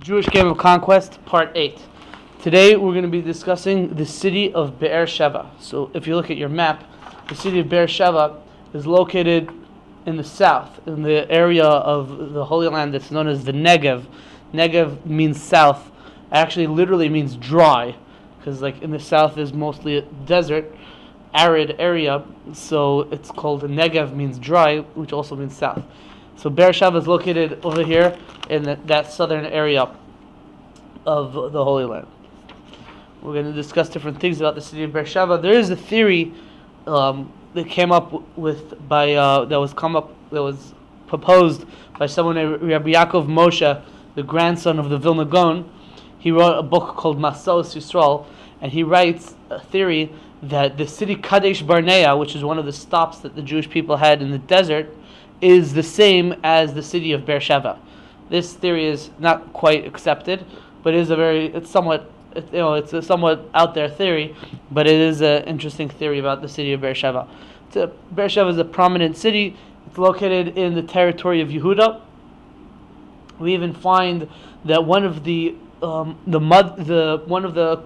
Jewish Game of Conquest, Part 8. Today we're going to be discussing the city of Beersheba. So if you look at your map, the city of Beersheba is located in the south, in the area of the Holy Land that's known as the Negev. Negev means south. Actually, literally means dry, because like in the south is mostly a desert, arid area, so it's called Negev, means dry, which also means south. So Beersheba is located over here in that southern area of the Holy Land. We're going to discuss different things about the city of Beersheba. There is a theory that came up with by that was proposed by someone named Rabbi Yaakov Moshe, the grandson of the Vilna Gaon. He wrote a book called Masos Yisrael, and he writes a theory that the city Kadesh Barnea, which is one of the stops that the Jewish people had in the desert, is the same as the city of Beersheba. This theory is not quite accepted, but it's a somewhat out there theory, but it is an interesting theory about the city of Beersheba. Beersheba is a prominent city. It's located in the territory of Yehuda. We even find that one of the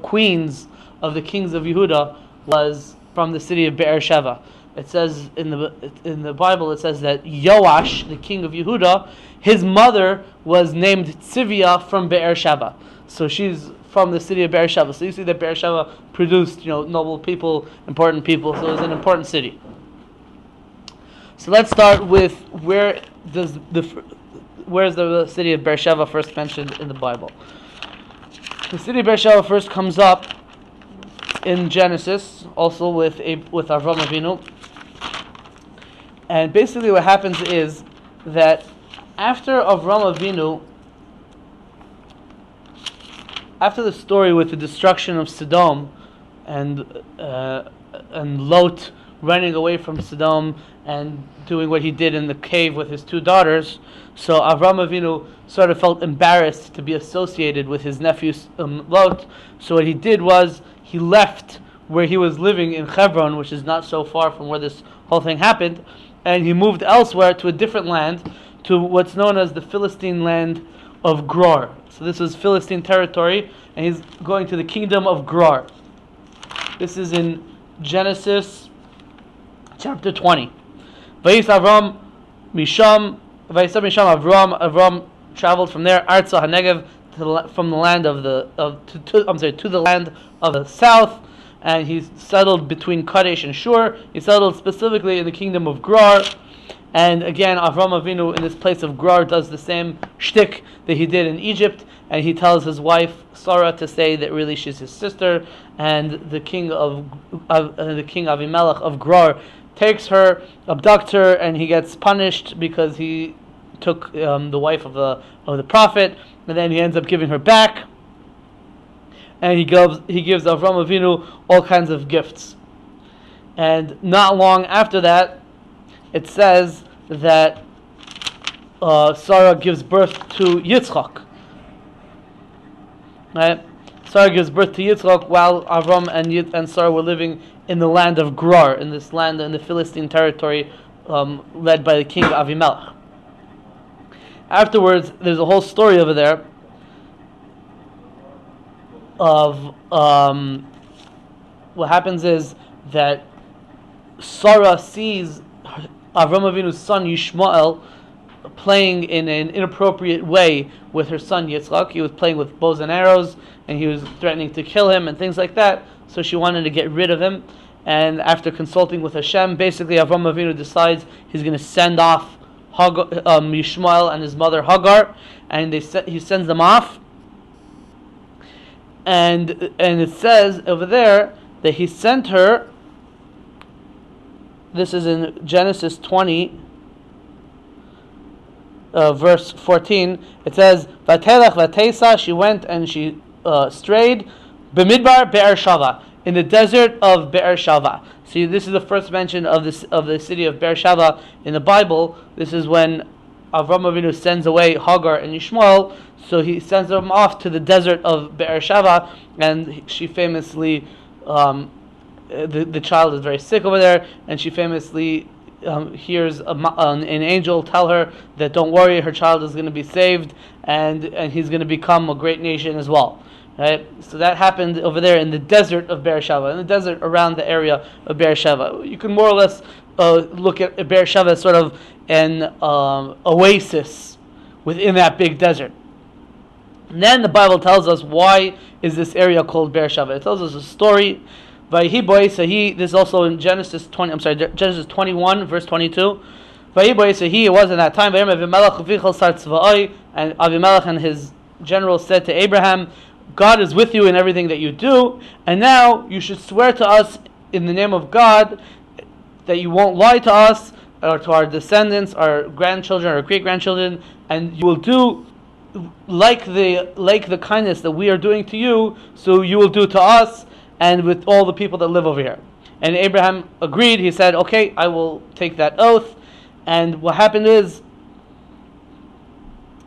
queens of the kings of Yehuda was from the city of Beersheba. It says in the Bible, it says that Yoash, the king of Yehuda, his mother was named Tzivia from Beersheba. So she's from the city of Beersheba. So you see that Beersheba produced, noble people, important people. So it's an important city. So let's start with where's the city of Beersheba first mentioned in the Bible. The city of Beersheba first comes up in Genesis, also with Avram Avinu. And basically what happens is that after Avram Avinu, after the story with the destruction of Sodom and Lot running away from Sodom and doing what he did in the cave with his two daughters, so Avram Avinu sort of felt embarrassed to be associated with his nephew Lot. So what he did was he left where he was living in Hebron, which is not so far from where this whole thing happened, and he moved elsewhere to a different land, to what's known as the Philistine land of Gerar. So this is Philistine territory, and he's going to the kingdom of Gerar. This is in Genesis chapter 20. Vayis Avram Misham Avram traveled from there, Arza HaNegev, from the land to the land of the south, and he settled between Kadesh and Shur. He settled specifically in the kingdom of Gerar. And again, Avram Avinu in this place of Gerar does the same shtick that he did in Egypt, and he tells his wife Sarah to say that really she's his sister, and the king Avimelech of Gerar takes her, abducts her, and he gets punished because he took the wife of the prophet, and then he ends up giving her back, and he gives Avram Avinu all kinds of gifts. And not long after that, it says that Sarah gives birth to Yitzchak. Right? Sarah gives birth to Yitzchak while Avram and Sarah were living in the land of Gerar, in this land in the Philistine territory led by the king Avimelech. Afterwards, there's a whole story over there of what happens is that Sarah sees Avram Avinu's son Yishmael playing in an inappropriate way with her son Yitzchak. He was playing with bows and arrows, and he was threatening to kill him and things like that. So she wanted to get rid of him. And after consulting with Hashem, basically Avram Avinu decides he's going to send off Yishmael and his mother Hagar, and he sends them off. And it says over there that he sent her. This is in Genesis 20, verse 14. It says, "Vatelech vatesa." She went and she strayed. B'midbar Beersheba, in the desert of Beersheba. See, this is the first mention of the city of Beersheba in the Bible. This is when Avram Avinu sends away Hagar and Yishmael. So he sends them off to the desert of Beersheba, and she famously, the child is very sick over there, and she famously hears an angel tell her that don't worry, her child is going to be saved, and he's going to become a great nation as well. Right? So that happened over there in the desert of Beersheba, in the desert around the area of Beersheba. You can more or less look at Beersheba as sort of an oasis within that big desert. And then the Bible tells us why is this area called Beersheba. It tells us a story. This is also in Genesis 21, verse 22. It was in that time, and Avimelech and his generals said to Abraham, God is with you in everything that you do, and now you should swear to us in the name of God that you won't lie to us or to our descendants, our grandchildren, our great-grandchildren, and you will do like the kindness that we are doing to you, so you will do to us and with all the people that live over here. And Abraham agreed. He said, okay, I will take that oath. And what happened is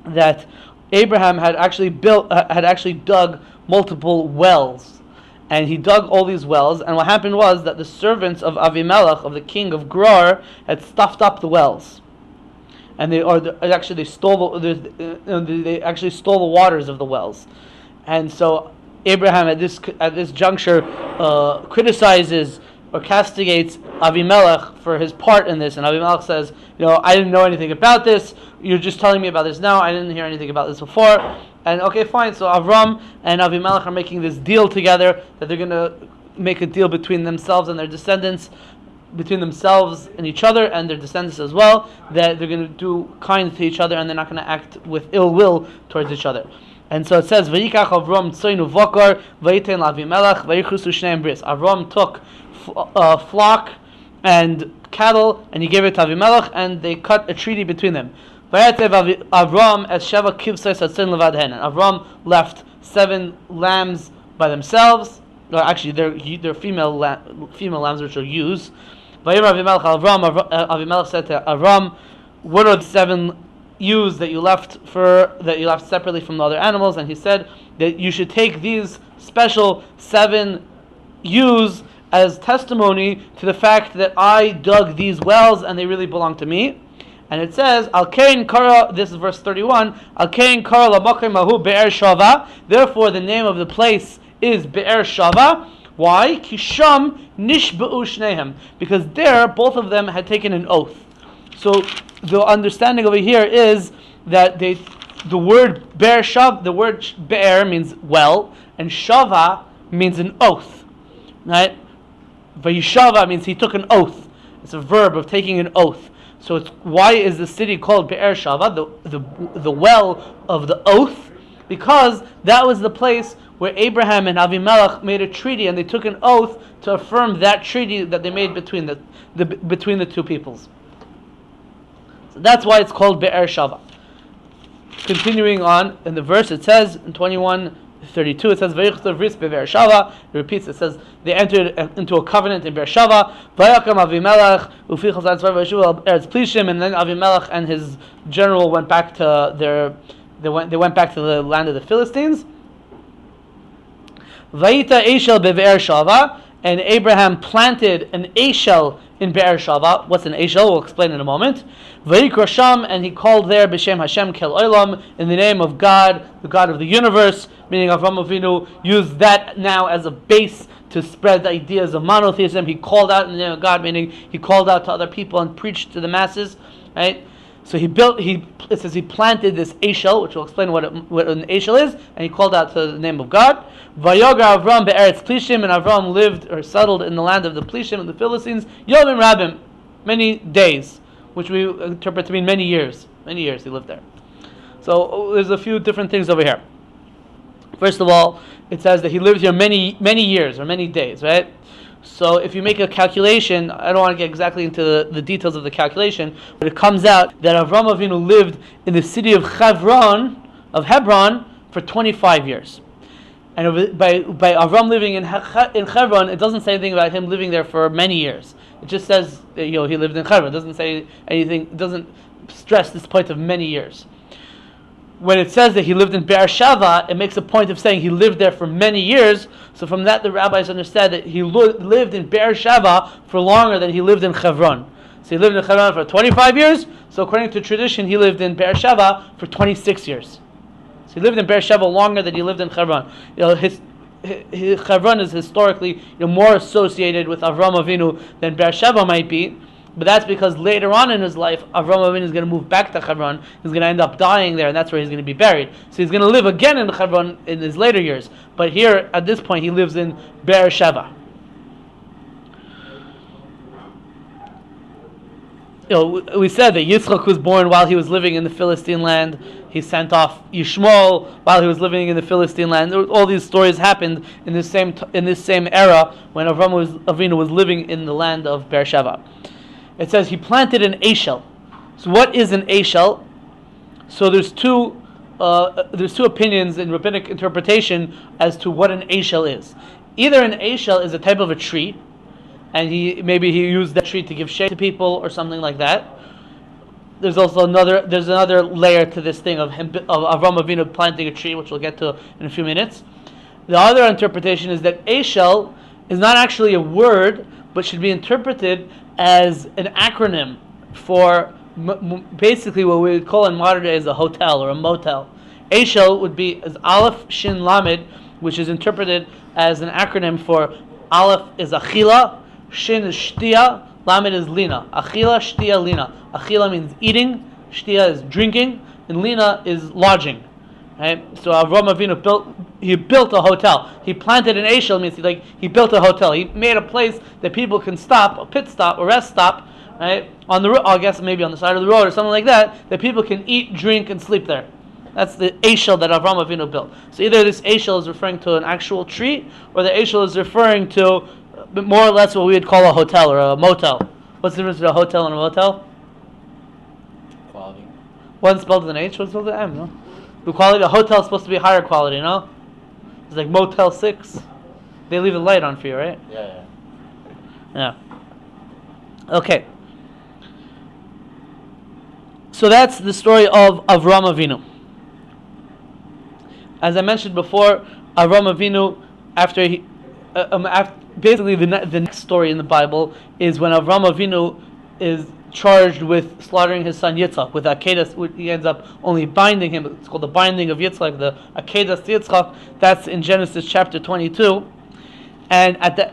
that Abraham had actually dug multiple wells. And he dug all these wells, and what happened was that the servants of Avimelech, of the king of Gerar, had stuffed up the wells. And they stole the waters of the wells. And so Abraham at this juncture criticizes or castigates Avimelech for his part in this, and Avimelech says, I didn't know anything about this. You're just telling me about this now. I didn't hear anything about this before. And okay, fine. So Avram and Avimelech are making this deal together that they're going to make a deal between themselves and their descendants, between themselves and each other and their descendants as well, that they're going to do kind to each other and they're not going to act with ill will towards each other. And so it says, Vayikach Avram tzoinu vokar vayiten lavimelech vayichusu shneim bris. Avram took flock and cattle and he gave it to Avimelech, and they cut a treaty between them. Avram as Sheva kivsais atzin levad hen. And Avram left 7 lambs by themselves. Or actually, they're female lambs which are ewes. Avimelech said to Avram, "What are the 7 ewes that you left separately from the other animals?" And he said that you should take these special 7 ewes as testimony to the fact that I dug these wells and they really belong to me. And it says, Al-Kain Kara, this is verse 31, Al-Kain Kara Lamakim Mahu Be'er Shava. Therefore the name of the place is Be'er Shava. Why? Kisham Nishba'u Shnehem. Because there, both of them had taken an oath. So the understanding over here is that the word Be'er Shav, the word Be'er means well, and Shava means an oath. Right? Vayishava means he took an oath. It's a verb of taking an oath. So why is the city called Be'er Shava, the well of the oath? Because that was the place where Abraham and Avimelech made a treaty, and they took an oath to affirm that treaty that they made between the two peoples. So that's why it's called Be'er Shava. Continuing on in the verse, it says in 21:32, it says Vayichtav Ris Be'er Shava. It repeats. It says they entered into a covenant in Beersheba. Vayakam Avimelech ufichas atzvar v'yeshuv eretz Plishim, and then Avimelech and his general went back to they went back to the land of the Philistines. Vayita Eshel Be'er Shava, and Abraham planted an Eshel in Be'er Shava. What's an Eshel? We'll explain in a moment. Vayikra Sham, and he called there B'Shem Hashem Kel Olam, in the name of God, the God of the universe. Meaning Avram Avinu used that now as a base to spread the ideas of monotheism. He called out in the name of God, meaning he called out to other people and preached to the masses, right? So it says he planted this Eshel, which will explain what an Eshel is, and he called out to the name of God. Vayogar Avram be'eretz Plishim, and Avram lived or settled in the land of the Plishim and the Philistines, Yomim Rabim, many days, which we interpret to mean many years. Many years he lived there. So there's a few different things over here. First of all, it says that he lived here many years or many days, right? So if you make a calculation, I don't want to get exactly into the details of the calculation, but it comes out that Avram Avinu lived in the city of Hebron, for 25 years. And by Avram living in Hebron, it doesn't say anything about him living there for many years. It just says that, he lived in Hebron. It doesn't say anything. It doesn't stress this point of many years. When it says that he lived in Beersheba, it makes a point of saying he lived there for many years. So from that, the rabbis understand that he lived in Beersheba for longer than he lived in Hebron. So he lived in Hebron for 25 years. So according to tradition, he lived in Beersheba for 26 years. So he lived in Beersheba longer than he lived in Hebron. His Hebron is historically more associated with Avram Avinu than Beersheba might be. But that's because later on in his life, Avram Avinu is going to move back to Hebron. He's going to end up dying there, and that's where he's going to be buried. So he's going to live again in Hebron in his later years. But here, at this point, he lives in Beersheba. We said that Yitzchak was born while he was living in the Philistine land. He sent off Yishmael while he was living in the Philistine land. All these stories happened in this same era when Avram Avinu was living in the land of Beersheba. It says he planted an Eshel. So what is an Eshel? So there's two opinions in rabbinic interpretation as to what an Eshel is. Either an Eshel is a type of a tree, and he used that tree to give shade to people or something like that. There's also another layer to this thing of Avram Avinu planting a tree, which we'll get to in a few minutes. The other interpretation is that Eshel is not actually a word, but should be interpreted as an acronym for basically what we would call in modern days a hotel or a motel. Eshel would be as Aleph Shin Lamed, which is interpreted as an acronym for Aleph is Achila, Shin is Shtia, Lamed is Lina. Achila, Shtia, Lina. Achila means eating, Shtia is drinking, and Lina is lodging. Right? So Avram Avinu built a hotel. He planted an Eshel, means he built a hotel. He made a place that people can stop, a pit stop, a rest stop, right? On the road, I guess maybe on the side of the road or something like that people can eat, drink, and sleep there. That's the Eshel that Avram Avinu built. So either this Eshel is referring to an actual tree, or the Eshel is referring to more or less what we would call a hotel or a motel. What's the difference between a hotel and a motel? Quality. One's spelled with an H, one's spelled with an M, no? The quality, the hotel is supposed to be higher quality, no? It's like Motel 6. They leave the light on for you, right? Yeah. Okay. So that's the story of Avram Avinu. As I mentioned before, Avram Avinu, basically the next story in the Bible is when Avram Avinu is charged with slaughtering his son Yitzchak with Akedas. He ends up only binding him. It's called the binding of Yitzchak, the Akedas to Yitzchak. That's in Genesis chapter 22. And at the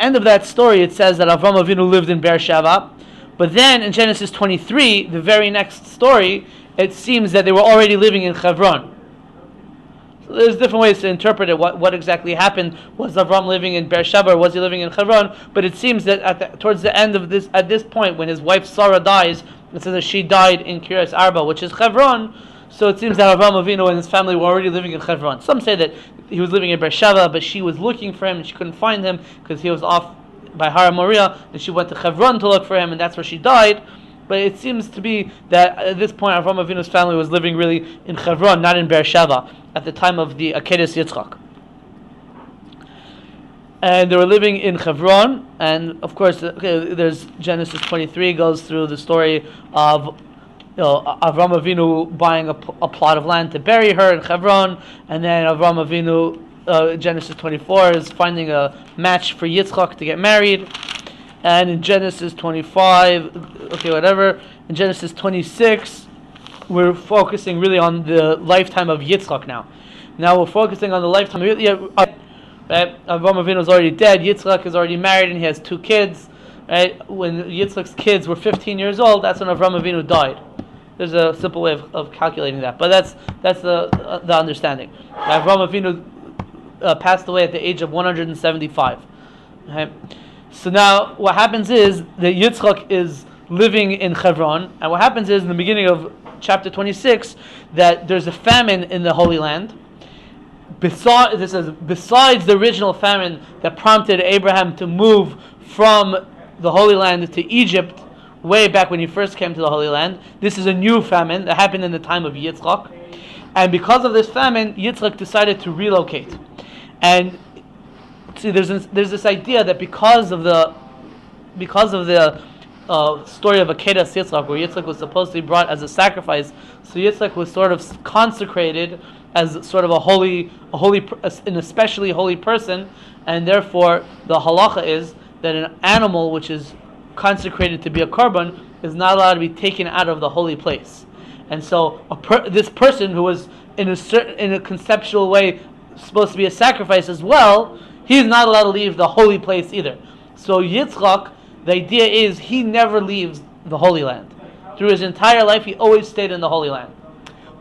end of that story, it says that Avram Avinu lived in Beersheba. But then in Genesis 23, the very next story, it seems that they were already living in Hebron. So there's different ways to interpret it. What exactly happened? Was Avram living in Beersheba or was he living in Hebron? But it seems that towards the end of this, at this point, when his wife Sarah dies, it says that she died in Kiryas Arba, which is Hebron. So it seems that Avram Avinu and his family were already living in Hebron. Some say that he was living in Beersheba, but she was looking for him and she couldn't find him because he was off by Har Moriah, and she went to Hebron to look for him, and that's where she died. But it seems to be that at this point, Avram Avinu's family was living really in Hebron, not in Beersheba, at the time of the Akedas Yitzchak. And they were living in Hebron, and of course, there's Genesis 23 goes through the story of Avram Avinu buying a plot of land to bury her in Hebron, and then Avram Avinu, Genesis 24 is finding a match for Yitzchak to get married. And in Genesis 25, in Genesis 26, we're focusing really on the lifetime of Yitzchak now. Now we're focusing on the lifetime of Yitzchak. Right? Avram Avinu is already dead. Yitzchak is already married and he has 2 kids. Right? When Yitzchak's kids were 15 years old, that's when Avram Avinu died. There's a simple way of calculating that, but that's the understanding. Avram Avinu passed away at the age of 175. Okay? So now what happens is that Yitzchak is living in Hebron, and what happens is in the beginning of chapter 26 that there's a famine in the Holy Land. Besides the original famine that prompted Abraham to move from the Holy Land to Egypt way back when he first came to the Holy Land, this is a new famine that happened in the time of Yitzchak. And because of this famine, Yitzchak decided to relocate. And see, there's this idea that because of the story of Akedas Yitzchak, where Yitzchak was supposed to be brought as a sacrifice, so Yitzchak was sort of consecrated as sort of an especially holy person, and therefore the halacha is that an animal which is consecrated to be a korban is not allowed to be taken out of the holy place. And so this person who was in a conceptual way supposed to be a sacrifice as well, he's not allowed to leave the holy place either. So Yitzchak, the idea is he never leaves the Holy Land. Through his entire life, he always stayed in the Holy Land.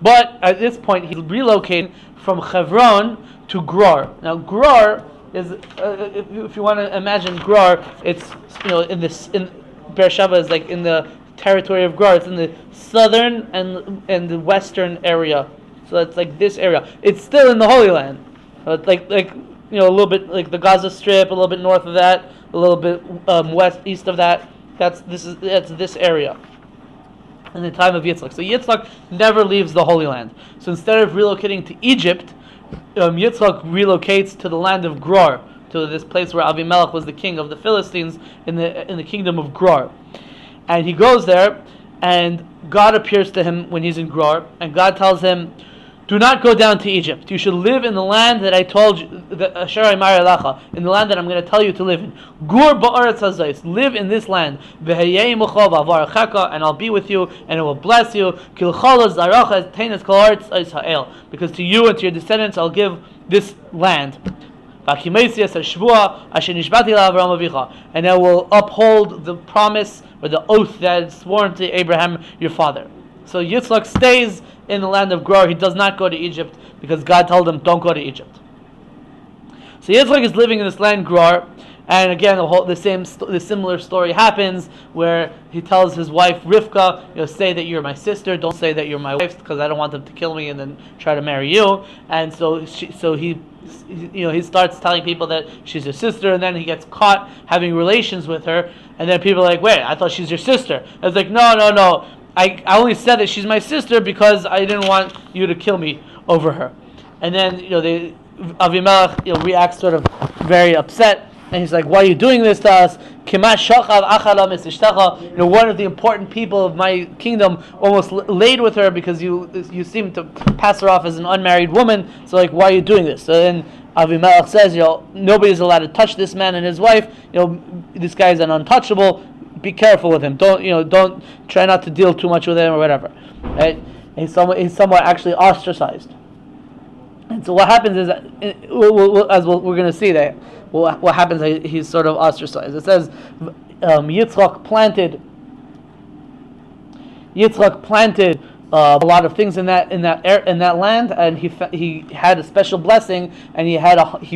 But at this point, he relocated from Hebron to Gerar. Now, Gerar is, if you want to imagine Gerar, it's in Beersheba is like in the territory of Gerar. It's in the southern and the western area. So it's like this area. It's still in the Holy Land. It's like a little bit like the Gaza Strip, a little bit north of that, a little bit east of that. That's this area in the time of Yitzchak. So Yitzchak never leaves the Holy Land. So instead of relocating to Egypt, Yitzchak relocates to the land of Gerar, to this place where Avimelech was the king of the Philistines in the kingdom of Gerar. And he goes there, and God appears to him when he's in Gerar, and God tells him, "Do not go down to Egypt. You should live in the land that I told you, in the land that I'm going to tell you to live in. Gur ba'aretz hazayis. Live in this land. V'heyei imucha v'avaracheka, and I'll be with you, and it will bless you. Kilchol zaracha teines kol haaretz Yisrael. Because to you and to your descendants I'll give this land. And I will uphold the promise or the oath that is sworn to Abraham your father." So Yitzchak stays in the land of Gerar. He does not go to Egypt because God told him, don't go to Egypt. So Yitzchak is living in this land, Gerar, and again, the similar story happens where he tells his wife Rivka, say that you're my sister, don't say that you're my wife, because I don't want them to kill me and then try to marry you. And so he starts telling people that she's his sister, and then he gets caught having relations with her, and then people are like, wait, I thought she's your sister. I was like, no. I only said that she's my sister because I didn't want you to kill me over her. And then Avimelech reacts sort of very upset, and he's like, "Why are you doing this to us? One of the important people of my kingdom almost laid with her because you seem to pass her off as an unmarried woman. So why are you doing this?" So then Avimelech says, nobody's allowed to touch this man and his wife. This guy is an untouchable. Be careful with him. Don't try not to deal too much with him or whatever. Right? He's somewhat actually ostracized. And so what happens is, as we're going to see that, what happens is he's sort of ostracized. It says Yitzchak planted a lot of things in that land, and he had a special blessing, and he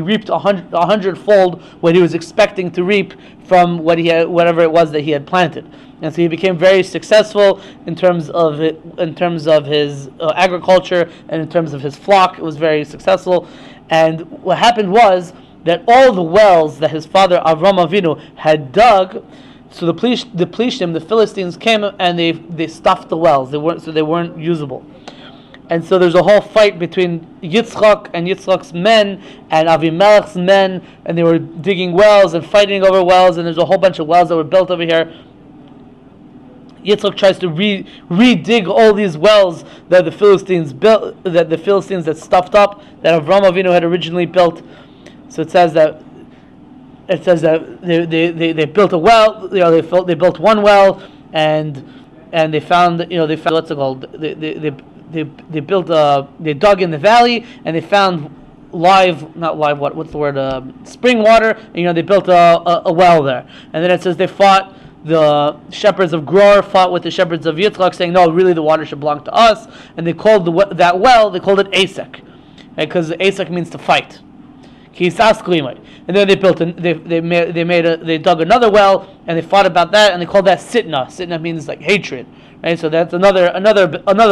reaped 100-fold what he was expecting to reap from whatever it was that he had planted, and so he became very successful in terms of his agriculture and in terms of his flock. It was very successful, and what happened was that all the wells that his father Avram Avinu had dug. So the Plishtim, the Philistines came and they stuffed the wells. They weren't usable, and so there's a whole fight between Yitzchak and Yitzchak's men and Avimelech's men, and they were digging wells and fighting over wells. And there's a whole bunch of wells that were built over here. Yitzchak tries to redig all these wells that the Philistines built, that stuffed up, that Avram Avinu had originally built. So it says that they built a well. They built one well, and they found what's it called? They dug in the valley, and they found spring water. And they built a well there. And then it says the shepherds of Gerar fought with the shepherds of Yitzchak, saying, no, really the water should belong to us. And they called that well, they called it Asek, because Asek means to fight. And then they dug another well, and they fought about that, and they called that Sitna. Sitna means hatred, right? So that's another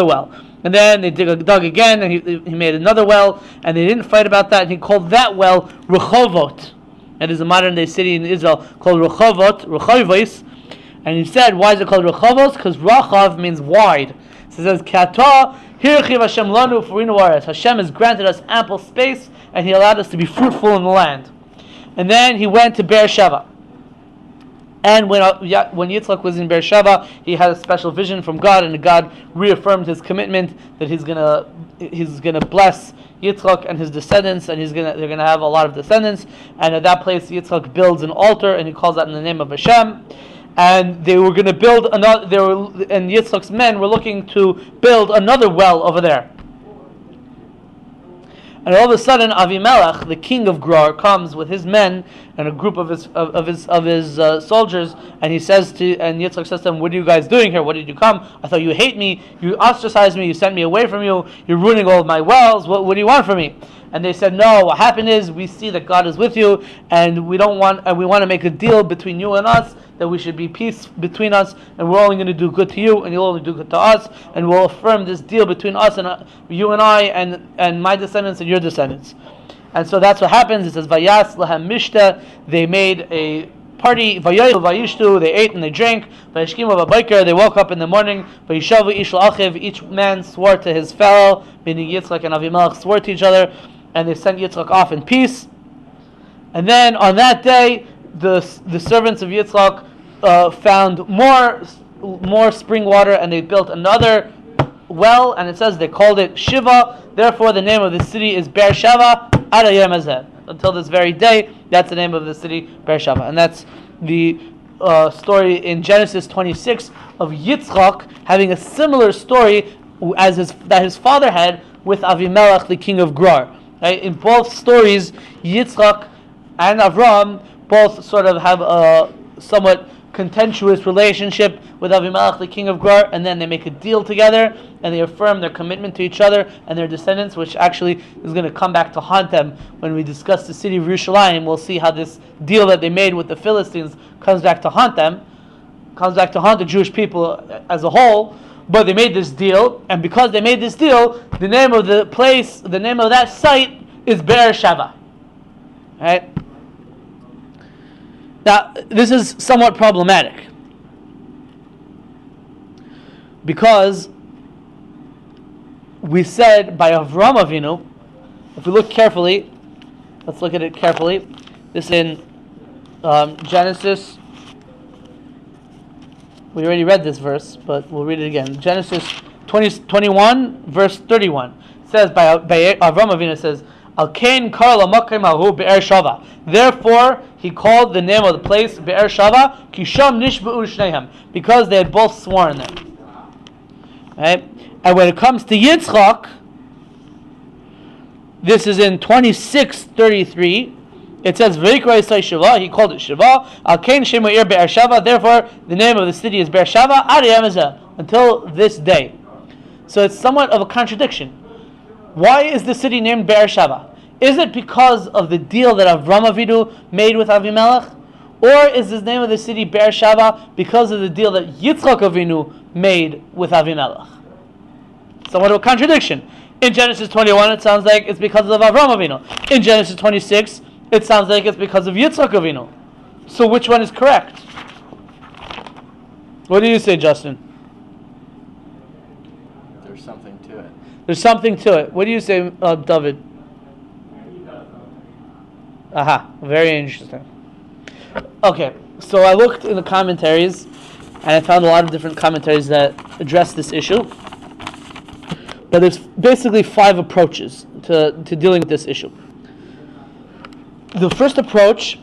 well. And then they dug again, and he made another well, and they didn't fight about that, and he called that well Rehovot. That is a modern day city in Israel called Rehovos. And he said, why is it called Rehovos? Because Rachav means wide. So it says, Kata Hirchiv Hashem lanu furinu aretz. Hashem has granted us ample space, and He allowed us to be fruitful in the land. And then he went to Beersheba. And when Yitzchak was in Beersheba, he had a special vision from God, and God reaffirmed His commitment that He's gonna bless Yitzchak and his descendants, and they're gonna have a lot of descendants. And at that place, Yitzchak builds an altar, and he calls out in the name of Hashem. and they were going to build another. And Yitzchak's men were looking to build another well over there. And all of a sudden, Avimelech, the king of Gerar, comes with his men and a group of his soldiers, and Yitzchak says to them, "What are you guys doing here? What did you come? I thought you hate me. You ostracized me. You sent me away from you. You're ruining all of my wells. What do you want from me?" And they said, "No. What happened is we see that God is with you, and we want to make a deal between you and us, that we should be peace between us, and we're only going to do good to you, and you'll only do good to us, and we'll affirm this deal between us and you and I, and my descendants and your descendants." And so that's what happens. It says, "Vayas lahem mishta." They made a party. Vayayil vayishtu. They ate and they drank. Vayishkimu v'bayker. They woke up in the morning. Vayishavu ish la'achiv. Each man swore to his fellow, meaning Yitzchak and Avimelech swore to each other, and they sent Yitzchak off in peace. And then on that day, the servants of Yitzchak found more spring water, and they built another well, and it says they called it Sheva. Therefore, the name of the city is Beersheba ad hayom hazeh. Until this very day, that's the name of the city, Beersheba. And that's the story in Genesis 26 of Yitzchak having a similar story that his father had with Avimelech, the king of Gerar. Right? In both stories, Yitzchak and Avram both sort of have a somewhat contentious relationship with Avimelech, the king of Gerar, and then they make a deal together, and they affirm their commitment to each other and their descendants, which actually is going to come back to haunt them when we discuss the city of Yerushalayim. We'll see how this deal that they made with the Philistines comes back to haunt them, comes back to haunt the Jewish people as a whole. But they made this deal, and because they made this deal, the name of the place, the name of that site is Beersheba. Right? Now, this is somewhat problematic because we said by Avram Avinu, if we look carefully, let's look at it carefully. This is in Genesis. We already read this verse, but we'll read it again. Genesis 21, verse 31. It says by Avram Avinu says, Al kain kar lamakim hahu Beersheba. Therefore, he called the name of the place Beersheba, Kisham nishba'u shneiham, because they had both sworn there. Right? And when it comes to Yitzchak, this is in 26:33. It says V'ikra Yisai Sheva. He called it Sheva. Al kain shemu ir Beersheba. Therefore, the name of the city is Beersheba ad hayom hazeh, until this day. So it's somewhat of a contradiction. Why is the city named Beersheba? Is it because of the deal that Avram Avinu made with Avimelech? Or is the name of the city Beersheba because of the deal that Yitzchak Avinu made with Avimelech? Somewhat of a contradiction. In Genesis 21, it sounds like it's because of Avram Avinu. In Genesis 26, it sounds like it's because of Yitzchak Avinu. So which one is correct? What do you say, Justin? There's something to it. There's something to it. What do you say, David? Aha, very interesting. Okay, so I looked in the commentaries, and I found a lot of different commentaries that address this issue. But there's basically 5 approaches to dealing with this issue. The first approach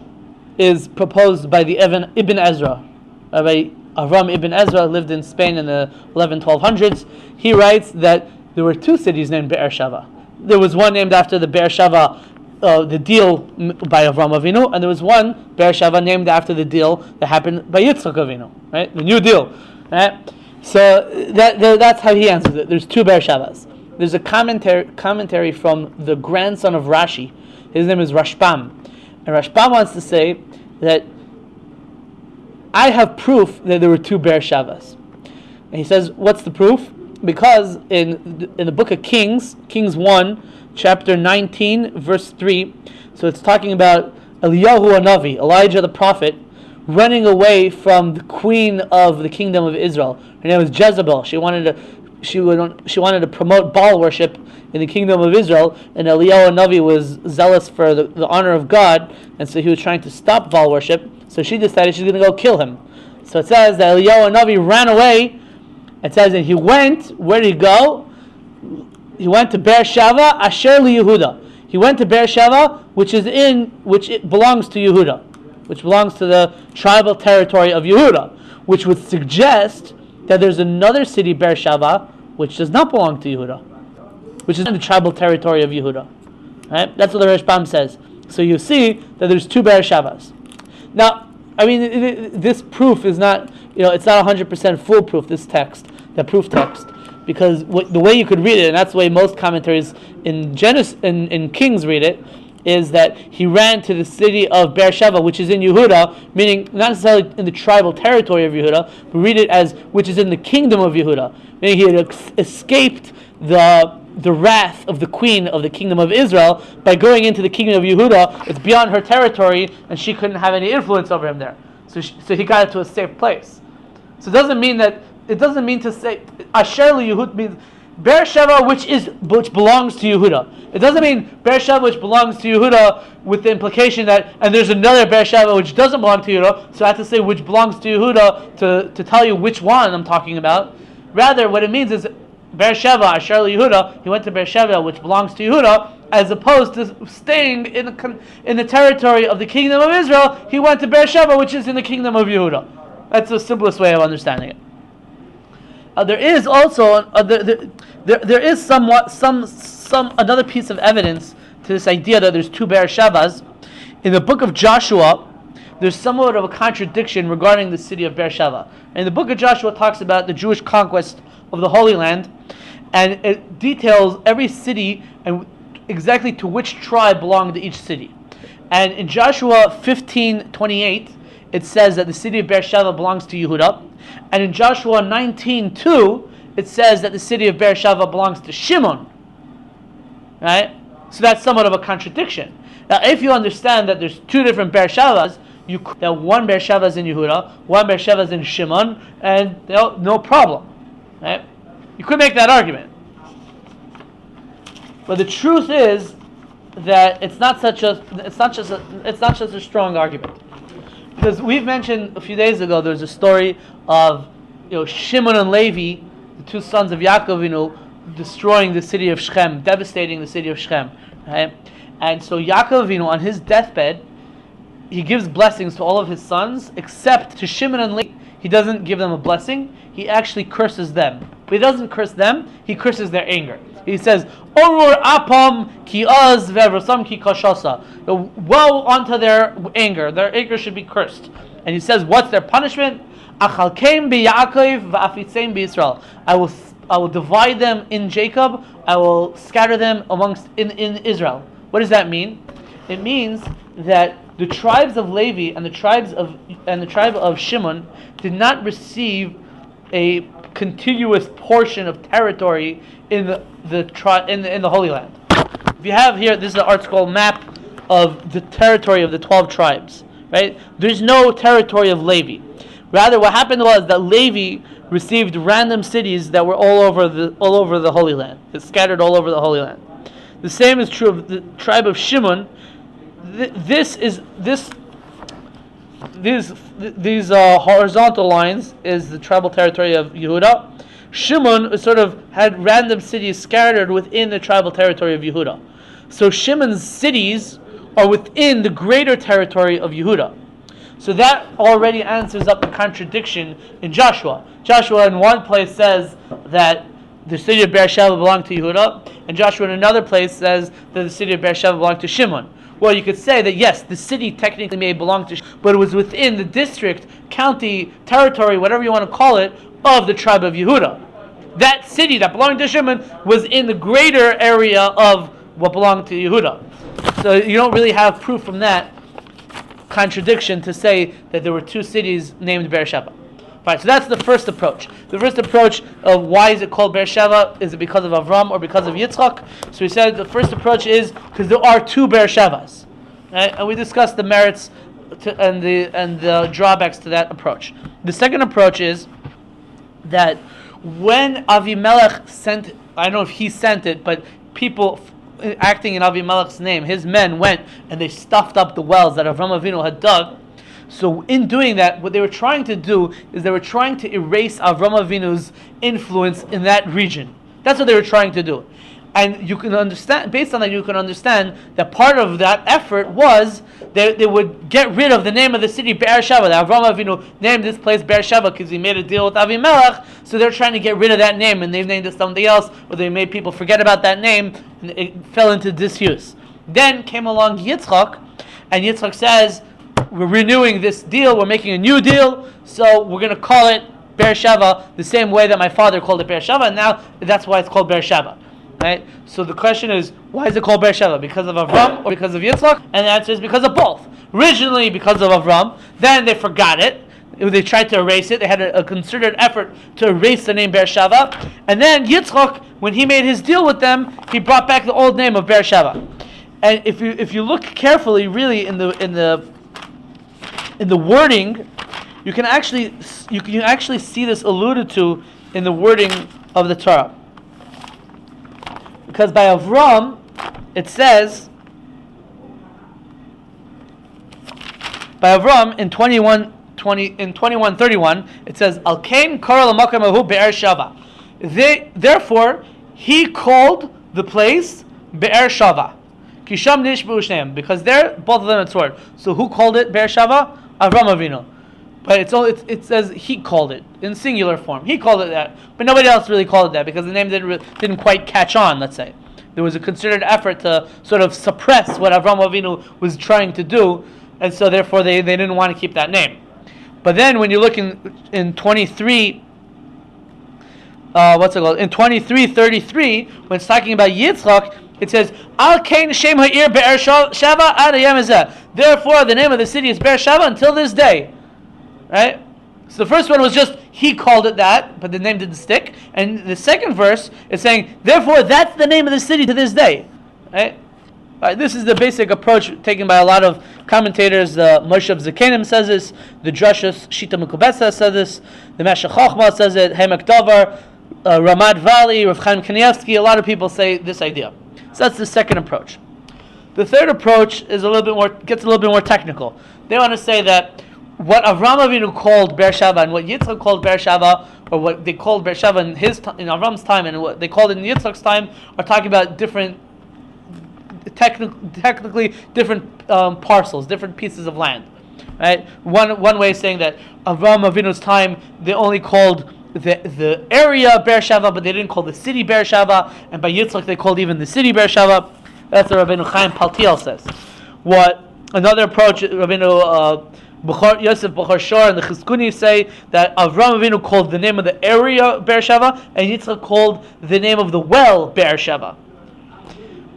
is proposed by the Ibn Ezra. Rabbi Avram Ibn Ezra lived in Spain in the 1200s. He writes that there were 2 cities named Beersheba. There was one named after the Beersheba, the deal by Avram Avinu, and there was one Beersheba named after the deal that happened by Yitzchak Avinu, right? The new deal, right? So that's how he answers it. There's 2 Beershebas. There's a commentary from the grandson of Rashi. His name is Rashbam. And Rashbam wants to say that I have proof that there were 2 Beershebas. And he says, what's the proof? Because in the book of Kings 1, chapter 19, verse 3, so it's talking about Eliyahu Hanavi, Elijah the prophet, running away from the queen of the kingdom of Israel. Her name was Jezebel. She wanted to promote Baal worship in the kingdom of Israel, and Eliyahu Hanavi was zealous for the honor of God, and so he was trying to stop Baal worship. So she decided she's going to go kill him. So it says that Eliyahu Hanavi ran away. It says that he went. Where did he go? He went to Beersheba, Asher Yehuda. He went to Beersheba, which it belongs to Yehuda, which belongs to the tribal territory of Yehuda. which would suggest that there's another city, Beersheba, which does not belong to Yehuda, which is in the tribal territory of Yehuda. Right? That's what the Rashbam says. So you see that there's two Beershebas. Now, I mean, this proof is not, it's not 100% foolproof, this text, the proof text, because the way you could read it, and that's the way most commentaries in Kings read it, is that he ran to the city of Beersheba, which is in Yehuda, meaning not necessarily in the tribal territory of Yehuda, but read it as which is in the kingdom of Yehuda, meaning he had escaped the wrath of the queen of the kingdom of Israel by going into the kingdom of Yehuda. It's beyond her territory, and she couldn't have any influence over him there. So he got to a safe place. So it doesn't mean to say Asher Yehud means Beersheba, which belongs to Yehuda. It doesn't mean Beersheba, which belongs to Yehuda, with the implication that, and there's another Beersheba which doesn't belong to Yehuda, so I have to say which belongs to Yehuda to tell you which one I'm talking about. Rather, what it means is Beersheba, Asher Yehuda, he went to Beersheba, which belongs to Yehuda, as opposed to staying in the territory of the kingdom of Israel, he went to Beersheba, which is in the kingdom of Yehuda. That's the simplest way of understanding it. There is also there is somewhat some another piece of evidence to this idea that there's two Beershebas. In the book of Joshua, there's somewhat of a contradiction regarding the city of Beersheba. And the book of Joshua talks about the Jewish conquest of the Holy Land, and it details every city and exactly to which tribe belonged to each city. And in Joshua 15:28, it says that the city of Beersheba belongs to Yehuda. And in Joshua 19:2, it says that the city of Beersheba belongs to Shimon. Right? So that's somewhat of a contradiction. Now, if you understand that there's two different Beershebas, that one Beersheba is in Yehuda, one Beersheba is in Shimon, and no problem. Right? You could make that argument. But the truth is that it's not just a strong argument. Because we've mentioned a few days ago, there's a story of Shimon and Levi, the two sons of Yaakov, destroying the city of Shechem, devastating the city of Shechem. Right? And so Yaakov, on his deathbed, he gives blessings to all of his sons, except to Shimon and Levi. He doesn't give them a blessing. He actually curses them. But he doesn't curse them. He curses their anger. He says, "Orur apam ki az ve'rosam ki kashasa." Woe unto their anger. Their anger should be cursed. And he says, what's their punishment? Achalkeim biYaakov va'afitzeim biYisrael. I will divide them in Jacob. I will scatter them in Israel. What does that mean? It means that the tribes of Levi and the tribe of Shimon did not receive a continuous portion of territory in the Holy Land. If you have here, this is an ArtScroll map of the territory of the 12 tribes. Right? There's no territory of Levi. Rather, what happened was that Levi received random cities that were all over the Holy Land. It's scattered all over the Holy Land. The same is true of the tribe of Shimon. These horizontal lines is the tribal territory of Yehuda. Shimon sort of had random cities scattered within the tribal territory of Yehuda. So Shimon's cities are within the greater territory of Yehuda. So that already answers up the contradiction in Joshua. Joshua in one place says that the city of Beersheba belonged to Yehuda, and Joshua in another place says that the city of Beersheba belonged to Shimon. Well, you could say that yes, the city technically may belong to Shimon, but it was within the district, county, territory, whatever you want to call it, of the tribe of Yehuda. That city that belonged to Shimon was in the greater area of what belonged to Yehuda. So you don't really have proof from that contradiction to say that there were two cities named Beersheba. Right, so that's the first approach. The first approach of why is it called Beersheba? Is it because of Avram or because of Yitzchak? So we said the first approach is because there are two Beershebas, right? And we discussed the merits and the drawbacks to that approach. The second approach is that when Avimelech sent, I don't know if he sent it, but people acting in Avimelech's name, his men went and they stuffed up the wells that Avram Avinu had dug. So in doing that, what they were trying to do is they were trying to erase Avram Avinu's influence in that region. That's what they were trying to do. And you can understand, based on that, you can understand that part of that effort was they would get rid of the name of the city Beersheba. That Avraham Avinu named this place Beersheba because he made a deal with Avimelech. So they're trying to get rid of that name, and they've named it something else, or they made people forget about that name, and it fell into disuse. Then came along Yitzchak, and Yitzchak says, "We're renewing this deal. We're making a new deal. So we're going to call it Beersheba the same way that my father called it Beersheba, and now that's why it's called Beersheba." Right? So the question is, why is it called Beersheba? Because of Avram or because of Yitzchak? And the answer is because of both. Originally because of Avram, then they forgot it. They tried to erase it. They had a concerted effort to erase the name Beersheba. And then Yitzchak, when he made his deal with them, he brought back the old name of Beersheba. And if you look carefully, really in the wording, you can actually see this alluded to in the wording of the Torah. Because by Avram, it says, by Avram in 21:31, it says, Al kain kara l'makom ahu Beersheba. Therefore, he called the place Beersheba. Kisham nishbu shneim, because they're both of them it's word. So who called it Beersheba? Avram Avinu. But it says he called it in singular form. He called it that, but nobody else really called it that because the name didn't quite catch on. Let's say there was a concerted effort to sort of suppress what Avraham Avinu was trying to do, and so therefore they didn't want to keep that name. But then when you look in 23, in 23:33, when it's talking about Yitzchak, it says Al kain shem ha'ir Beersheba ad hayom hazeh. Therefore, the name of the city is Beersheba until this day. Right? So the first one was just, he called it that, but the name didn't stick. And the second verse is saying, therefore, that's the name of the city to this day. Right? This is the basic approach taken by a lot of commentators. Moshe of Zekanim says this, the Drushas Shita Mekubetza says this, the Meshech Chochmah says it, Hemek Davar, Ramad Valley, Rav Chaim Kanievsky, a lot of people say this idea. So that's the second approach. The third approach is gets a little bit more technical. They want to say that what Avraham Avinu called Beersheba and what Yitzchak called Beersheba, or what they called Beersheba in Avram's time and what they called it in Yitzchak's time, are talking about different, technically different parcels, different pieces of land. Right? One way is saying that Avraham Avinu's time they only called the area Beersheba, but they didn't call the city Beersheba, and by Yitzchak they called even the city Beersheba. That's what Rabbeinu Chaim Paltiel says. What another approach, Rabbeinu Yosef Bechor Shor and the Chizkuni say that Avraham Avinu called the name of the area Beersheba, and Yitzchak called the name of the well Beersheba.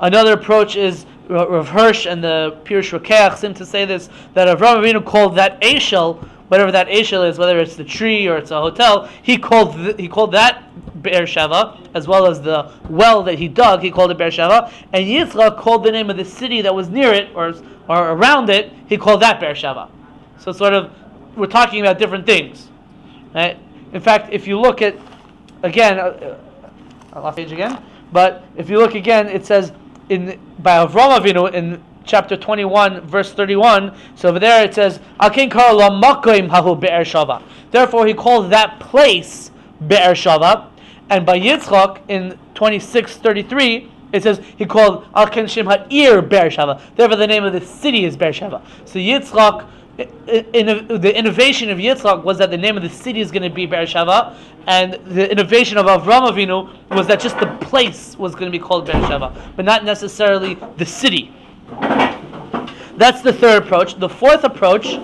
Another approach is Rav Hirsch and the Pirush Rokeach seem to say this, that Avraham Avinu called that Eshel, whatever that Eshel is, whether it's the tree or it's a hotel, he called that Beersheba, as well as the well that he dug, he called it Beersheba, and Yitzchak called the name of the city that was near it or around it, he called that Beersheba. So sort of, we're talking about different things. Right? In fact, if you look at, again, I'll off page again, but if you look again, it says by Avraham Avinu in chapter 21, verse 31, so over there it says, Al kain kara l'makom hahu Beersheba. Therefore he called that place Beersheba, and by Yitzchak in 26:33, it says he called Al kain shem ha'ir Beersheba. Therefore the name of the city is Beersheba. So Yitzchak, the innovation of Yitzchak was that the name of the city is going to be Beersheba, and the innovation of Avraham Avinu was that just the place was going to be called Beersheba, but not necessarily the city. That's the third approach. The fourth approach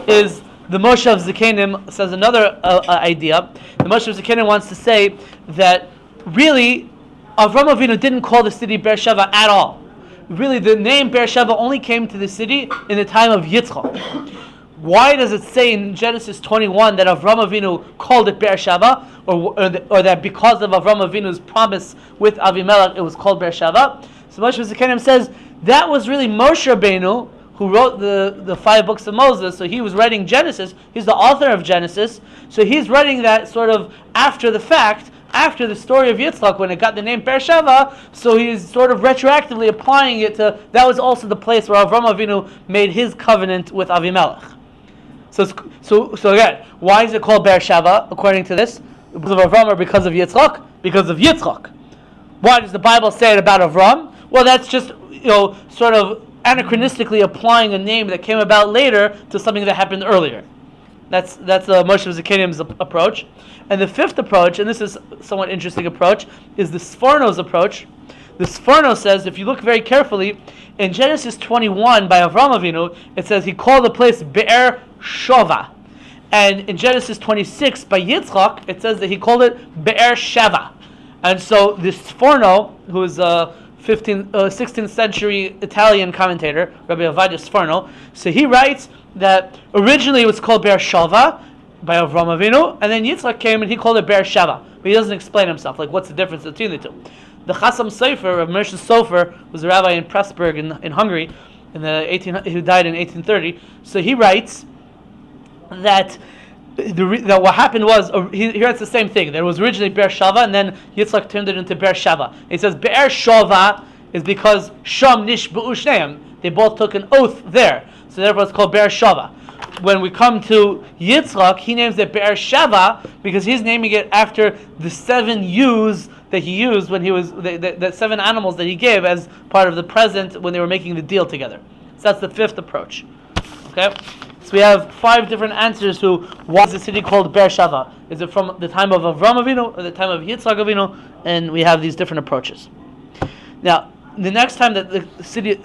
is the Moshe of Zekanim says another idea. The Moshe of Zekanim wants to say that really Avraham Avinu didn't call the city Beersheba at all. Really, the name Beersheba only came to the city in the time of Yitzchak. Why does it say in Genesis 21 that Avraham Avinu called it Beersheba, or that because of Avraham Avinu's promise with Avimelech it was called Beersheba? So Moshe Zekanim says that was really Moshe Rabbeinu who wrote the 5 books of Moses. So he was writing Genesis. He's the author of Genesis. So he's writing that sort of after the fact, after the story of Yitzchak, when it got the name Beersheba, so he's sort of retroactively applying it to, that was also the place where Avraham Avinu made his covenant with Avimelech. So again, why is it called Beersheba, according to this? Because of Avraham or because of Yitzchak? Because of Yitzchak. Why does the Bible say it about Avram? Well, that's just, sort of anachronistically applying a name that came about later to something that happened earlier. That's Moshe Zakenium's approach. And the fifth approach, and this is a somewhat interesting approach, is the Sforno's approach. The Sforno says, if you look very carefully, in Genesis 21 by Avram Avinu, it says he called the place Beersheba. And in Genesis 26 by Yitzchak, it says that he called it Beersheba. And so this Sforno, who is a 16th century Italian commentator, Rabbi Avodah Sforno, so he writes that originally it was called Beersheba by Avram Avinu, and then Yitzchak came and he called it Beersheba. But he doesn't explain himself, like what's the difference between the two. The Chassam Sofer, Rav Moshe Sofer, was a rabbi in Pressburg in Hungary, who died in 1830. So he writes that that what happened was, he writes the same thing. There was originally Beersheba, and then Yitzchak turned it into Beersheba. He says Beersheba is because Sham Nishba'u Shneim. They both took an oath there, so therefore it's called Beersheba. When we come to Yitzchak, he names it Beersheba because he's naming it after the 7 ewes that he used when he was the 7 animals that he gave as part of the present when they were making the deal together. So that's the fifth approach. Okay, so we have 5 different answers to why is the city called Beersheba. Is it from the time of Avram Avinu or the time of Yitzchak Avinu? And we have these different approaches. Now, the next time that the city,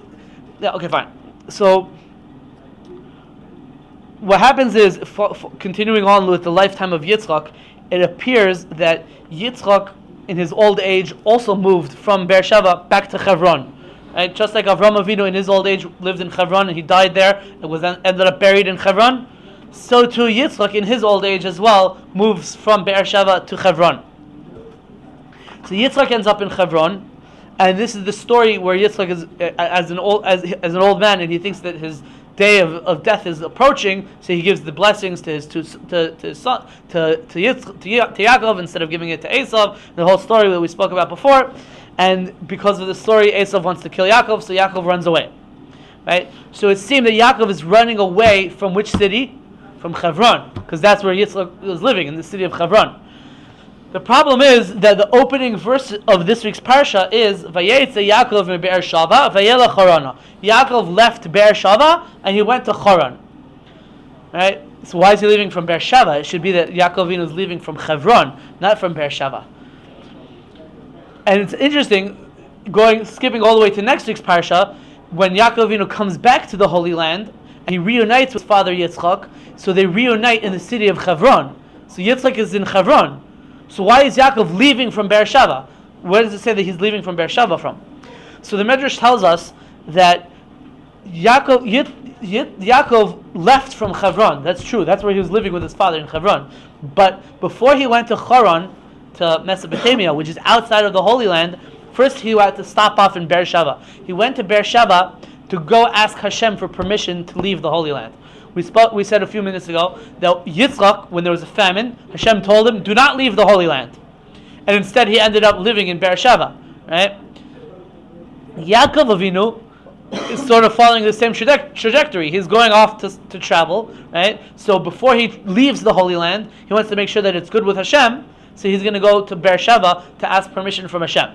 okay, fine. So what happens is, continuing on with the lifetime of Yitzchak, it appears that Yitzchak, in his old age, also moved from Beersheba back to Hebron. Right? Just like Avram Avinu in his old age lived in Hebron and he died there and ended up buried in Hebron, so too Yitzchak in his old age as well moves from Beersheba to Hebron. So Yitzchak ends up in Hebron, and this is the story where Yitzchak is as an old man, and he thinks that his day of death is approaching, so he gives the blessings to his son, to Yaakov instead of giving it to Esav. The whole story that we spoke about before, and because of the story, Esav wants to kill Yaakov, so Yaakov runs away. Right? So it seemed that Yaakov is running away from which city? From Hebron, because that's where Yitzchak was living, in the city of Hebron. The problem is that the opening verse of this week's parsha is Vayetze Yaakov me Beersheba Vayela Charana. Yaakov left Beersheba and he went to Haran. Right? So why is he leaving from Beersheba? It should be that Yaakov is leaving from Hebron, not from Beersheba. And it's interesting, skipping all the way to next week's parsha, when Yaakov comes back to the Holy Land and he reunites with father Yitzchak, so they reunite in the city of Hebron. So Yitzchak is in Hebron. So why is Yaakov leaving from Beersheba? Where does it say that he's leaving from Beersheba from? So the Medrash tells us that Yaakov left from Hebron. That's true. That's where he was living with his father in Hebron. But before he went to Haran, to Mesopotamia, which is outside of the Holy Land, first he had to stop off in Beersheba. He went to Beersheba to go ask Hashem for permission to leave the Holy Land. We said a few minutes ago that Yitzchak, when there was a famine, Hashem told him, do not leave the Holy Land. And instead he ended up living in Beersheba. Right? Yaakov Avinu is sort of following the same trajectory. He's going off to travel. Right? So before he leaves the Holy Land, he wants to make sure that it's good with Hashem. So he's going to go to Beersheba to ask permission from Hashem.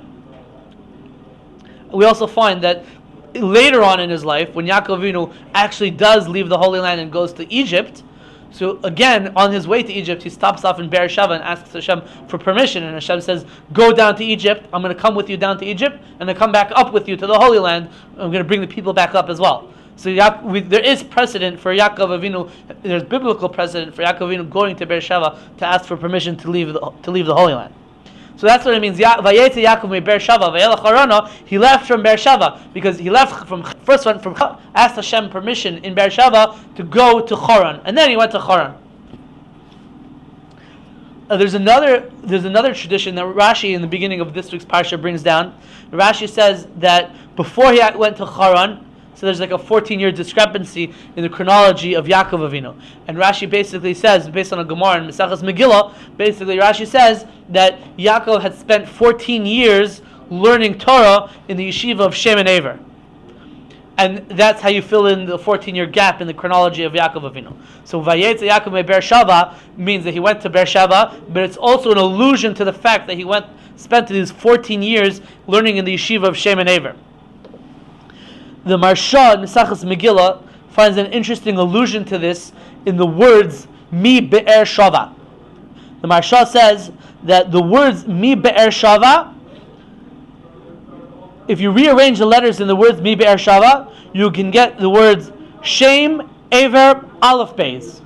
We also find that later on in his life, when Yaakov Avinu actually does leave the Holy Land and goes to Egypt, so again, on his way to Egypt, he stops off in Beersheba and asks Hashem for permission, and Hashem says, go down to Egypt, I'm going to come with you down to Egypt, and then come back up with you to the Holy Land, I'm going to bring the people back up as well. So there is precedent for Yaakov Avinu, there's biblical precedent for Yaakov Avinu going to Beersheba to ask for permission to leave the Holy Land. So that's what it means. Vayetze Yaakov me Beersheba vayela Charana. He left from Beersheba because he left asked Hashem permission in Beersheba to go to Haran, and then he went to Haran. There's another tradition that Rashi in the beginning of this week's parsha brings down. Rashi says that before he went to Haran, so there's like a 14-year discrepancy in the chronology of Yaakov Avinu. And Rashi basically says, based on a Gemara in Maseches Megillah, basically Rashi says that Yaakov had spent 14 years learning Torah in the yeshiva of Shem and Aver. And that's how you fill in the 14-year gap in the chronology of Yaakov Avinu. So Vayetze Yaakov me Beersheba means that he went to Beersheba, but it's also an allusion to the fact that he went spent these 14 years learning in the yeshiva of Shem and Aver. The Marsha in Mesachas Megillah finds an interesting allusion to this in the words Mi Be'er Sheva. The Marsha says that the words Mi Be'er Sheva, if you rearrange the letters in the words Mi Be'er Sheva, you can get the words Shem, Aver, Aleph Beis.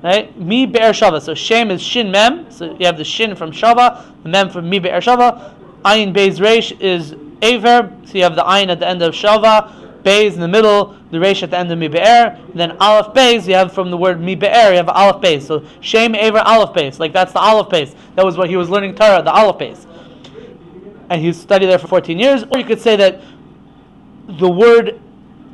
Right? Mi Be'er Sheva. So Shem is Shin Mem. So you have the Shin from Shava, the Mem from Mi Be'er Sheva. Ayin Beis Reish is Aver. So you have the Ayin at the end of Shava, Beis in the middle, the Reish at the end of Mi Be'er. Then Aleph Beis, you have from the word Mi Be'er, you have Aleph Beis. So Shem, Aver, Aleph Beis. Like that's the Aleph Beis. That was what he was learning Torah, the Aleph Beis. And he studied there for 14 years. Or you could say that the word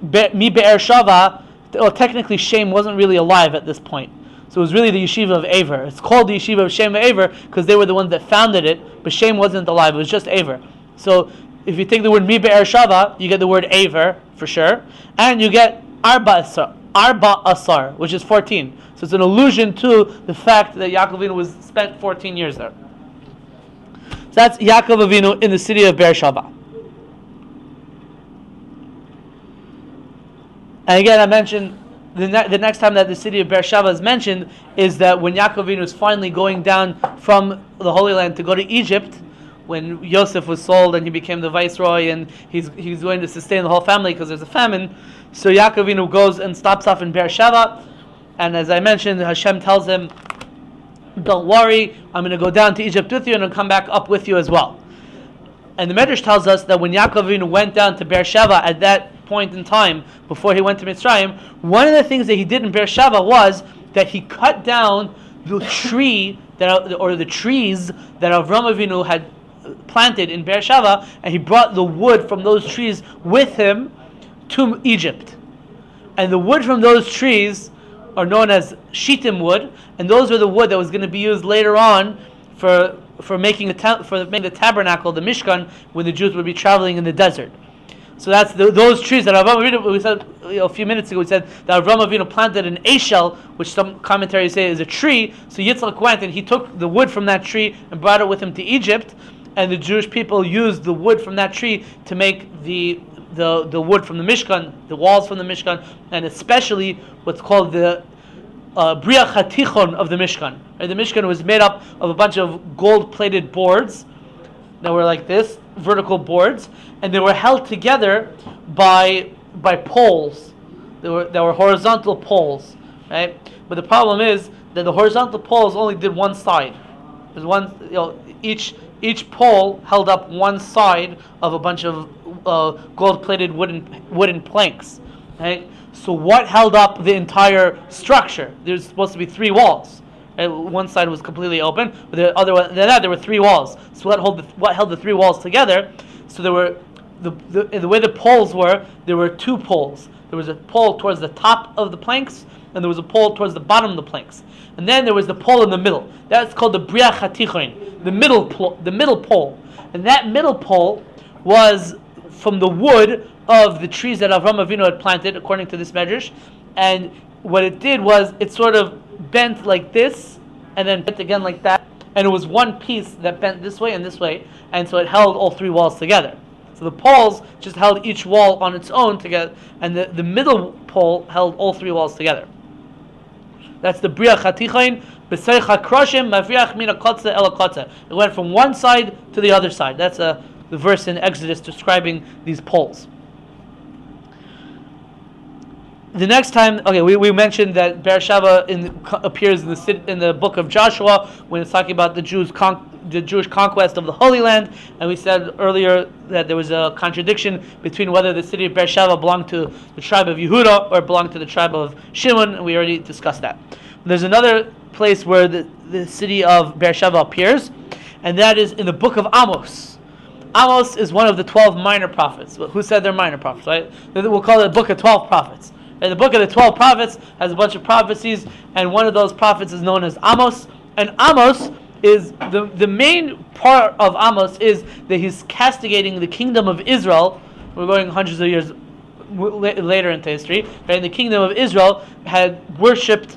Mi Be'er Shava, well, technically Shem wasn't really alive at this point. So it was really the yeshiva of Aver. It's called the yeshiva of Shem and Aver because they were the ones that founded it, but Shem wasn't alive. It was just Aver. So if you take the word Mi Be'er Shava, you get the word Aver for sure, and you get Arba Asar, which is 14. So it's an allusion to the fact that Yaakov Avinu was spent 14 years there. So that's Yaakov Avinu in the city of Beersheba. And again, I mentioned the next time that the city of Beersheba is mentioned is that when Yaakov Avinu is finally going down from the Holy Land to go to Egypt, when Yosef was sold and he became the viceroy and he's going to sustain the whole family because there's a famine. So Yaakov Avinu goes and stops off in Beersheba, and as I mentioned, Hashem tells him, "Don't worry, I'm going to go down to Egypt with you and I'll come back up with you as well." And the Medrash tells us that when Yaakov Avinu went down to Beersheba at that point in time, before he went to Mitzrayim, one of the things that he did in Beersheba was that he cut down the tree the trees that Avram Avinu had planted in Beersheba, and he brought the wood from those trees with him to Egypt. And the wood from those trees are known as shittim wood, and those are the wood that was going to be used later on for making the tabernacle, the Mishkan, when the Jews would be traveling in the desert. So that's those trees that Avram Avinu, we said a few minutes ago, we said that Avram Avinu planted an eshel, which some commentaries say is a tree. So Yitzchak went and he took the wood from that tree and brought it with him to Egypt, and the Jewish people used the wood from that tree to make the wood from the Mishkan, the walls from the Mishkan, and especially what's called the Bria Chatichon of the Mishkan. Right? The Mishkan was made up of a bunch of gold-plated boards that were like this, vertical boards, and they were held together by poles. They were horizontal poles, right? But the problem is that the horizontal poles only did one side. There's one, each pole held up one side of a bunch of gold-plated wooden planks, right? So what held up the entire structure? There's supposed to be three walls. Right? One side was completely open, but the other one, there were three walls. So what held the three walls together? So there were the way the poles were. There were two poles. There was a pole towards the top of the planks, and there was a pole towards the bottom of the planks. And then there was the pole in the middle. That's called the Bria Chatichon, the middle pole. And that middle pole was from the wood of the trees that Avram Avinu had planted, according to this medrash. And what it did was it sort of bent like this, and then bent again like that. And it was one piece that bent this way, and so it held all three walls together. So the poles just held each wall on its own together, and the middle pole held all three walls together. That's the Bria Chatichon, B'Seicha Kroshim, Mavriach Mina Kotze Ela Kotze. It went from one side to the other side. That's the verse in Exodus describing these poles. The next time, we mentioned that Beersheba appears in the book of Joshua when it's talking about the Jewish conquest of the Holy Land, and we said earlier that there was a contradiction between whether the city of Beersheba belonged to the tribe of Yehuda or belonged to the tribe of Shimon, and we already discussed that. There's another place where the city of Beersheba appears, and that is in the book of Amos. Amos is one of the 12 minor prophets. Who said they're minor prophets, right? We'll call it the book of 12 prophets. And the book of the 12 prophets has a bunch of prophecies, and one of those prophets is known as Amos. And Amos is the main part of Amos is that he's castigating the kingdom of Israel. We're going hundreds of years later into history, and the kingdom of Israel had worshipped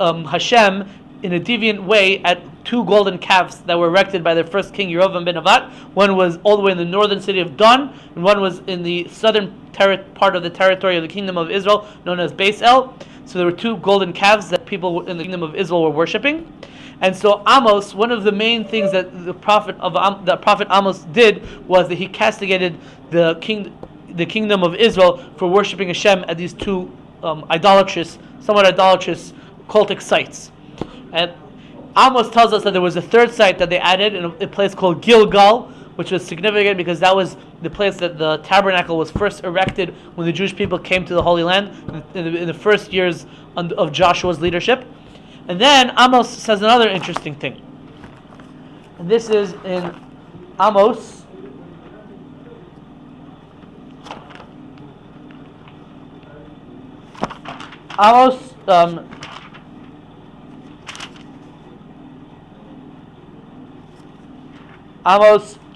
Hashem in a deviant way at two golden calves that were erected by the first king Yerovam ben Nevat. One was all the way in the northern city of Dan, and one was in the southern part of the territory of the kingdom of Israel, known as Beis El. So there were two golden calves that people in the kingdom of Israel were worshiping. And so Amos, one of the main things that the prophet Amos did was that he castigated the kingdom of Israel for worshiping Hashem at these two somewhat idolatrous cultic sites. And Amos tells us that there was a third site that they added in a place called Gilgal, which was significant because that was the place that the tabernacle was first erected when the Jewish people came to the Holy Land in the first years of Joshua's leadership. And then Amos says another interesting thing. And this is in Amos.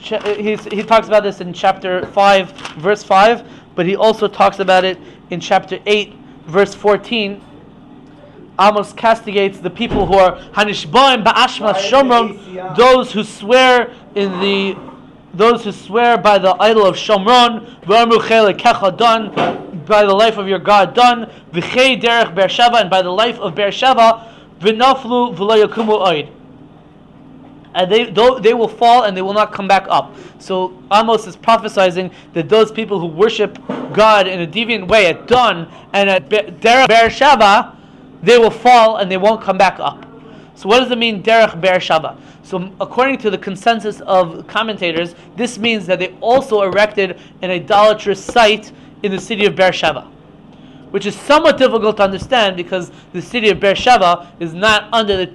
He talks about this in chapter 5, verse 5, but he also talks about it in chapter 8, verse 14. Amos castigates the people who are Hanishbaim Ba'ashmas Shomron, those who swear by the idol of Shomron, by the life of your God done, V'chei derech Beersheba, and by the life of Beersheba, V'naflu v'lo yakumu oid. And they will fall and they will not come back up. So Amos is prophesying that those people who worship God in a deviant way at Dan and at derech Beersheba, they will fall and they won't come back up. So what does it mean, derech Beersheba? So according to the consensus of commentators, this means that they also erected an idolatrous site in the city of Beersheba, which is somewhat difficult to understand because the city of Beersheba is not under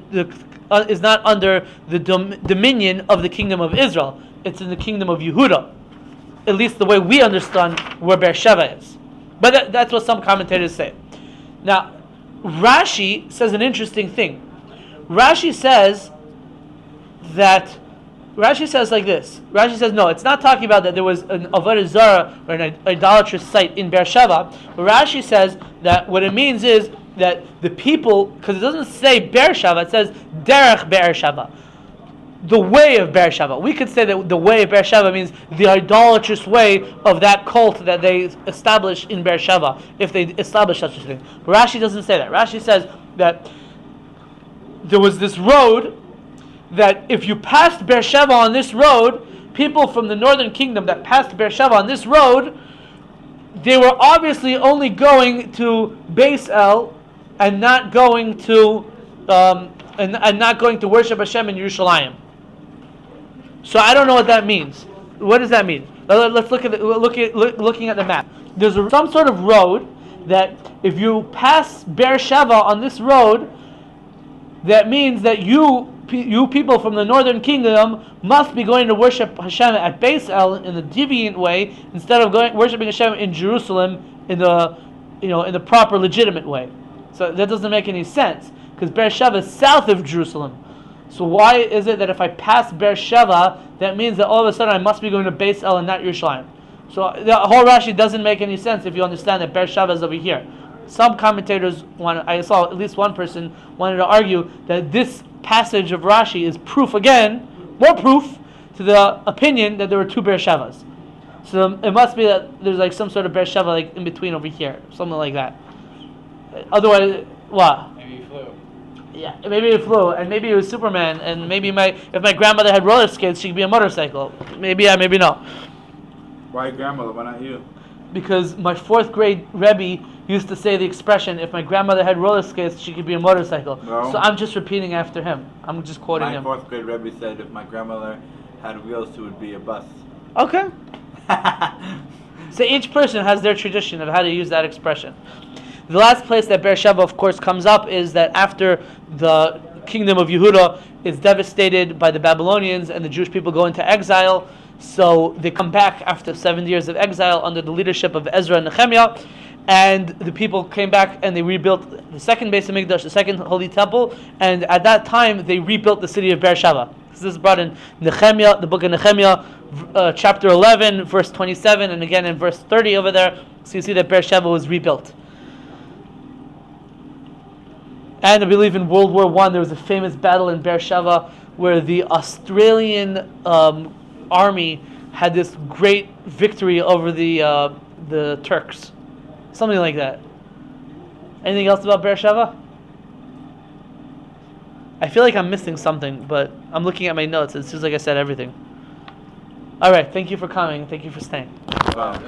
the dominion of the kingdom of Israel. It's in the kingdom of Yehuda, at least the way we understand where Beersheba is. But that's what some commentators say. Now, Rashi says an interesting thing. Rashi says like this. Rashi says, no, it's not talking about that there was an Avodah Zarah or an idolatrous site in Beersheba. But Rashi says that what it means is that the people, because it doesn't say Beersheba, it says derech Beersheba, the way of Beersheba. We could say that the way of Beersheba means the idolatrous way of that cult that they established in Beersheba, if they establish such a thing. But Rashi doesn't say that. Rashi says that there was this road that if you passed Beersheba on this road, people from the northern kingdom that passed Beersheba on this road, they were obviously only going to Beis El and not going to worship Hashem in Yerushalayim. So I don't know what that means. What does that mean? Let's look at looking at the map. There's some sort of road that if you pass Beersheba on this road, that means that you people from the northern kingdom must be going to worship Hashem at Beis El in the deviant way instead of worshiping Hashem in Jerusalem in the proper legitimate way. So that doesn't make any sense because Beersheba is south of Jerusalem. So why is it that if I pass Beersheba, that means that all of a sudden I must be going to Beis El and not Yerushalayim? So the whole Rashi doesn't make any sense if you understand that Beersheba is over here. Some commentators I saw at least one person wanted to argue that this passage of Rashi is proof again, more proof to the opinion that there were two Beershebas. So it must be that there's like some sort of Beersheba like in between over here, something like that. Otherwise, what? Maybe he flew. Yeah, maybe it flew, and maybe it was Superman, and maybe if my grandmother had roller skates, she could be a motorcycle. Maybe yeah, maybe no. Why grandmother? Why not you? Because my 4th grade Rebbe used to say the expression, if my grandmother had roller skates, she could be a motorcycle. No. So I'm just repeating after him. I'm just quoting him. My 4th grade Rebbe said if my grandmother had wheels, she would be a bus. Okay. So each person has their tradition of how to use that expression. The last place that Beersheba, of course, comes up is that after the kingdom of Yehuda is devastated by the Babylonians and the Jewish people go into exile, so they come back after 7 years of exile under the leadership of Ezra and Nehemiah, and the people came back and they rebuilt the second Beis Hamikdash, the second Holy Temple, and at that time they rebuilt the city of Beersheba. This is brought in Nehemiah, the book of Nehemiah, chapter 11, verse 27, and again in verse 30 over there, so you see that Beersheba was rebuilt. And I believe in World War I there was a famous battle in Beersheba where the Australian army had this great victory over the Turks, something like that. Anything else about Beersheba? I feel like I'm missing something, but I'm looking at my notes. It seems like I said everything. All right, thank you for coming. Thank you for staying. Wow.